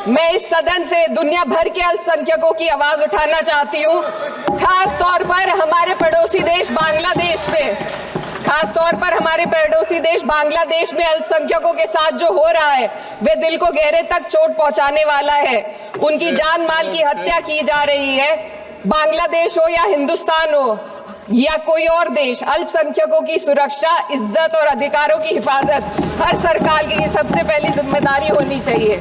मैं इस सदन से दुनिया भर के अल्पसंख्यकों की आवाज उठाना चाहती हूँ, खास तौर पर हमारे पड़ोसी देश बांग्लादेश पे, खास तौर पर हमारे पड़ोसी देश बांग्लादेश में अल्पसंख्यकों के साथ जो हो रहा है वे दिल को गहरे तक चोट पहुंचाने वाला है। उनकी जान माल की हत्या की जा रही है। बांग्लादेश हो या हिंदुस्तान हो या कोई और देश, अल्पसंख्यकों की सुरक्षा, इज्जत और अधिकारों की हिफाजत हर सरकार की सबसे पहली जिम्मेदारी होनी चाहिए।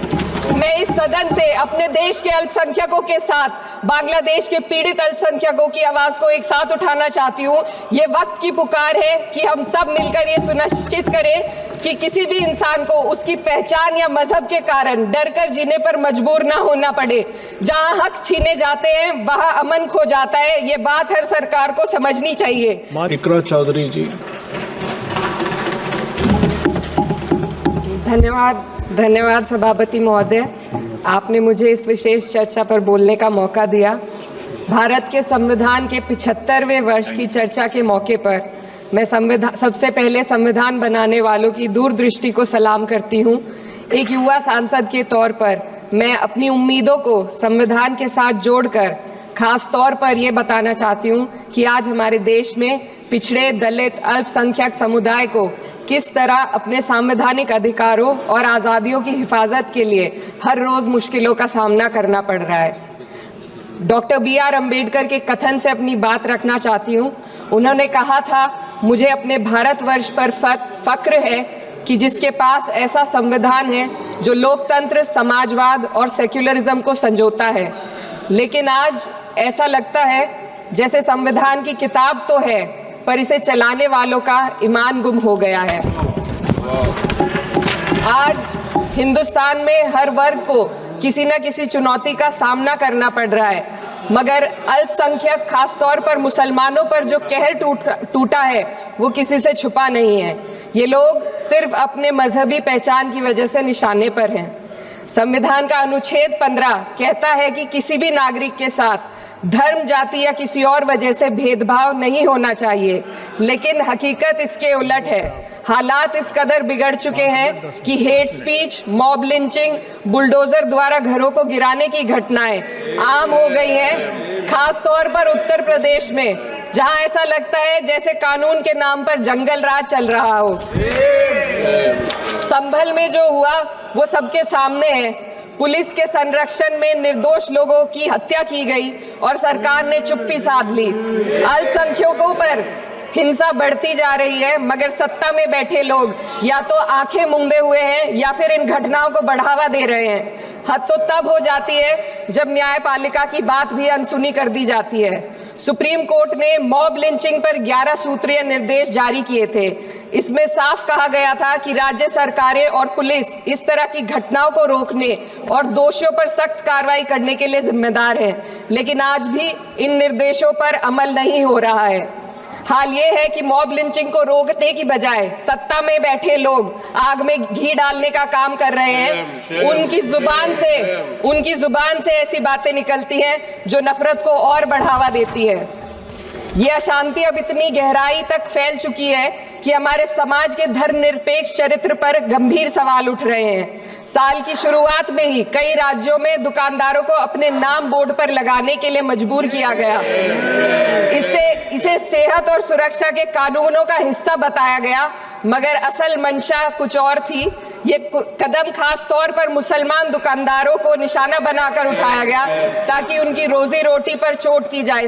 मैं इस सदन से अपने देश के अल्पसंख्यकों के साथ बांग्लादेश के पीड़ित अल्पसंख्यकों की आवाज को एक साथ उठाना चाहती हूँ। ये वक्त की पुकार है कि हम सब मिलकर ये सुनिश्चित करें कि किसी भी इंसान को उसकी पहचान या मजहब के कारण डर कर जीने पर मजबूर ना होना पड़े। जहाँ हक छीने जाते हैं वहाँ अमन खो जाता है। ये बात हर सरकार को समझनी चाहिए। इकरा चौधरी जी। धन्यवाद सभापति महोदय, आपने मुझे इस विशेष चर्चा पर बोलने का मौका दिया। भारत के संविधान के 75वें वर्ष की चर्चा के मौके पर मैं सबसे पहले संविधान बनाने वालों की दूरदृष्टि को सलाम करती हूँ। एक युवा सांसद के तौर पर मैं अपनी उम्मीदों को संविधान के साथ जोड़कर खास तौर पर ये बताना चाहती हूँ कि आज हमारे देश में पिछड़े, दलित, अल्पसंख्यक समुदाय को किस तरह अपने संवैधानिक अधिकारों और आज़ादियों की हिफाजत के लिए हर रोज़ मुश्किलों का सामना करना पड़ रहा है। Doctor B.R. अम्बेडकर के कथन से अपनी बात रखना चाहती हूँ। उन्होंने कहा था, मुझे अपने भारतवर्ष पर फक्र है कि जिसके पास ऐसा संविधान है जो लोकतंत्र, समाजवाद और सेक्युलरिज्म को संजोता है। लेकिन आज ऐसा लगता है जैसे संविधान की किताब तो है पर इसे चलाने वालों का ईमान गुम हो गया है। आज हिंदुस्तान में हर वर्ग को किसी न किसी चुनौती का सामना करना पड़ रहा है, मगर अल्पसंख्यक खास तौर पर मुसलमानों पर जो कहर टूटा है वो किसी से छुपा नहीं है। ये लोग सिर्फ अपने मजहबी पहचान की वजह से निशाने पर हैं। संविधान का अनुच्छेद 15 कहता है कि किसी भी नागरिक के साथ धर्म, जाति या किसी और वजह से भेदभाव नहीं होना चाहिए, लेकिन हकीकत इसके उलट है। हालात इस कदर बिगड़ चुके हैं कि hate speech, mob lynching, bulldozer द्वारा घरों को गिराने की घटनाएं आम हो गई हैं। खास तौर पर उत्तर प्रदेश में, जहां ऐसा लगता है जैसे कानून के नाम पर जंगल राज चल रहा हो। संभल में जो हुआ वो सबके सामने है। पुलिस के संरक्षण में निर्दोष लोगों की हत्या की गई और सरकार ने चुप्पी साध ली। अल्पसंख्यकों पर हिंसा बढ़ती जा रही है, मगर सत्ता में बैठे लोग या तो आंखें मूंदे हुए हैं या फिर इन घटनाओं को बढ़ावा दे रहे हैं। हद तो तब हो जाती है जब न्यायपालिका की बात भी अनसुनी कर दी जाती है। सुप्रीम कोर्ट ने मॉब लिंचिंग पर 11 सूत्रीय निर्देश जारी किए थे। इसमें साफ कहा गया था कि राज्य सरकारें और पुलिस इस तरह की घटनाओं को रोकने और दोषियों पर सख्त कार्रवाई करने के लिए जिम्मेदार है, लेकिन आज भी इन निर्देशों पर अमल नहीं हो रहा है। हाल ये है कि मॉब लिंचिंग को रोकने की बजाय सत्ता में बैठे लोग आग में घी डालने का काम कर रहे हैं। उनकी जुबान से ऐसी बातें निकलती हैं जो नफरत को और बढ़ावा देती है। ये अशांति अब इतनी गहराई तक फैल चुकी है कि हमारे समाज के धर्मनिरपेक्ष चरित्र पर गंभीर सवाल उठ रहे हैं। साल की शुरुआत में ही कई राज्यों में दुकानदारों को अपने नाम बोर्ड पर लगाने के लिए मजबूर किया गया। इसे सेहत और सुरक्षा के कानूनों का हिस्सा बताया गया, मगर असल मंशा कुछ और थी। ये कदम खास तौर पर मुसलमान दुकानदारों को निशाना बनाकर उठाया गया ताकि उनकी रोजी रोटी पर चोट की जाए।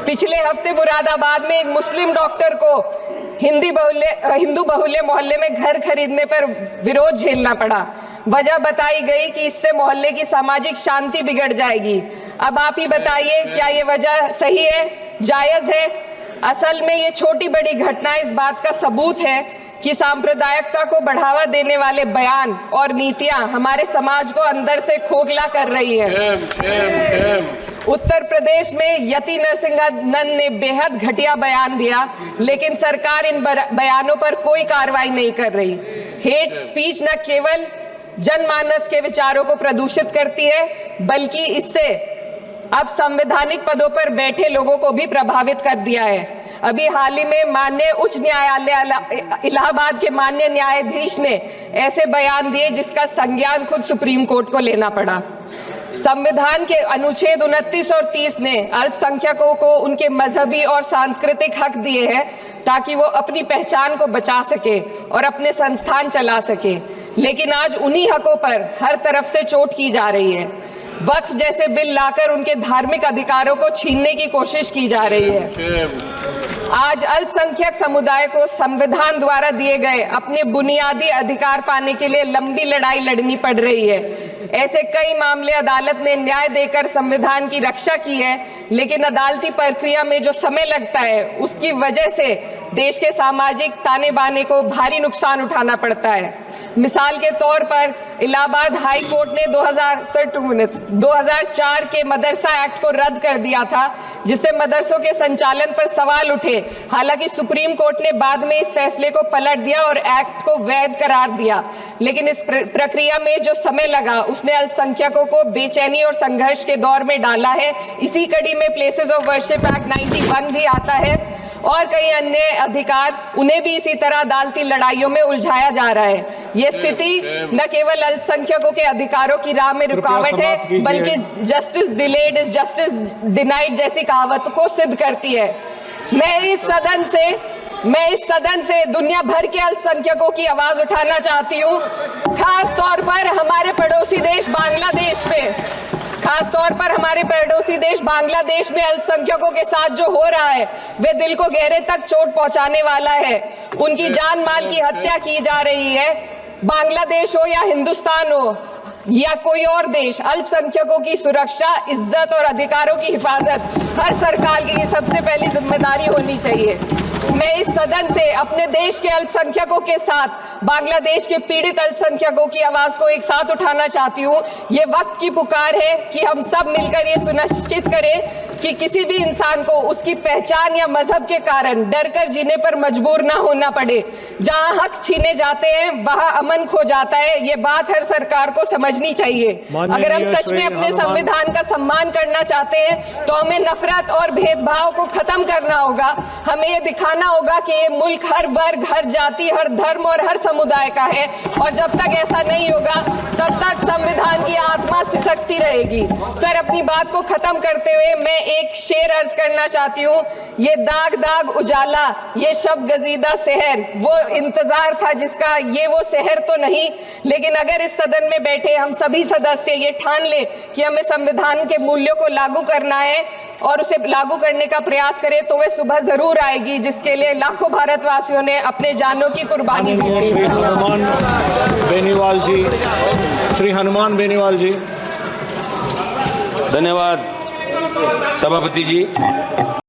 पिछले हफ्ते मुरादाबाद में एक मुस्लिम डॉक्टर को हिंदू बहुल्य मोहल्ले में घर खरीदने पर विरोध झेलना पड़ा। वजह बताई गई कि इससे मोहल्ले की सामाजिक शांति बिगड़ जाएगी। अब आप ही बताइए, क्या ये वजह सही है, जायज है? असल में ये छोटी बड़ी घटना इस बात का सबूत है कि सांप्रदायिकता को बढ़ावा देने वाले बयान और नीतियां हमारे समाज को अंदर से खोखला कर रही है। उत्तर प्रदेश में यति नरसिंहानंद ने बेहद घटिया बयान दिया, लेकिन सरकार इन बयानों पर कोई कार्रवाई नहीं कर रही। हेट स्पीच न केवल जनमानस के विचारों को प्रदूषित करती है, बल्कि इससे अब संवैधानिक पदों पर बैठे लोगों को भी प्रभावित कर दिया है। अभी हाल ही में माननीय उच्च न्यायालय इलाहाबाद के माननीय न्यायाधीश ने ऐसे बयान दिए जिसका संज्ञान खुद सुप्रीम कोर्ट को लेना पड़ा। संविधान के अनुच्छेद 29 और 30 ने अल्पसंख्यकों को उनके मजहबी और सांस्कृतिक हक दिए हैं ताकि वो अपनी पहचान को बचा सके और अपने संस्थान चला सके, लेकिन आज उन्हीं हकों पर हर तरफ से चोट की जा रही है। वक्फ जैसे बिल लाकर उनके धार्मिक अधिकारों को छीनने की कोशिश की जा रही है। आज अल्पसंख्यक समुदाय को संविधान द्वारा दिए गए अपने बुनियादी अधिकार पाने के लिए लंबी लड़ाई लड़नी पड़ रही है। ऐसे कई मामले अदालत ने न्याय देकर संविधान की रक्षा की है, लेकिन अदालती प्रक्रिया में जो समय लगता है उसकी वजह से देश के सामाजिक ताने बाने को भारी नुकसान उठाना पड़ता है। मिसाल के तौर पर इलाहाबाद हाई कोर्ट ने 2004 के मदरसा एक्ट को रद्द कर दिया था, जिससे मदरसों के संचालन पर सवाल उठे। हालांकि सुप्रीम कोर्ट ने बाद में इस फैसले को पलट दिया और एक्ट को वैध करार दिया, लेकिन इस प्रक्रिया में जो समय लगा उसने अल्पसंख्यकों को बेचैनी और संघर्ष के दौर में डाला है। इसी कड़ी में प्लेसेस ऑफ वर्शिप एक्ट 91 भी आता है और कई अन्य अधिकार, उन्हें भी इसी तरह अदालती लड़ाइयों में उलझाया जा रहा है। ये स्थिति न केवल अल्पसंख्यकों के अधिकारों की राह में रुकावट है, बल्कि justice delayed is justice denied जैसी कहावत को सिद्ध करती है। मैं इस सदन से दुनिया भर के अल्पसंख्यकों की आवाज उठाना चाहती हूँ, खास तौर पर हमारे पड़ोसी देश बांग्लादेश में अल्पसंख्यकों के साथ जो हो रहा है वे दिल को गहरे तक चोट पहुंचाने वाला है। उनकी जान माल की हत्या की जा रही है। बांग्लादेश हो या हिंदुस्तान हो या कोई और देश, अल्पसंख्यकों की सुरक्षा, इज्जत और अधिकारों की हिफाजत हर सरकार की सबसे पहली जिम्मेदारी होनी चाहिए। मैं इस सदन से अपने देश के अल्पसंख्यकों के साथ बांग्लादेश के पीड़ित अल्पसंख्यकों की आवाज को एक साथ उठाना चाहती हूँ। ये वक्त की पुकार है कि हम सब मिलकर ये सुनिश्चित करें कि किसी भी इंसान को उसकी पहचान या मजहब के कारण डर कर जीने पर मजबूर ना होना पड़े। जहाँ हक छीने जाते हैं वहाँ अमन खो जाता है। ये बात हर सरकार को समझनी चाहिए। अगर हम सच में अपने संविधान का सम्मान करना चाहते हैं तो हमें नफरत और भेदभाव को खत्म करना होगा। हमें ये दिखाना होगा कि ये मुल्क हर वर्ग, हर जाति, हर धर्म और हर समुदाय का है, और जब तक ऐसा नहीं होगा तब तक संविधान की आत्मा सिसकती रहेगी। सर, अपनी बात को खत्म करते हुए मैं एक शेर अर्ज करना चाहती हूँ। ये दाग दाग उजाला, ये शब गजीदा शहर, वो इंतजार था जिसका, ये वो शहर तो नहीं। लेकिन अगर इस सदन में बैठे हम सभी सदस्य ये ठान ले कि हमें संविधान के मूल्यों को लागू करना है और उसे लागू करने का प्रयास करें, तो वह सुबह जरूर आएगी जिसके लिए लाखों भारतवासियों ने अपने जानों की कुर्बानी दी थी। श्री हनुमान बेनीवाल जी। धन्यवाद सभापति जी।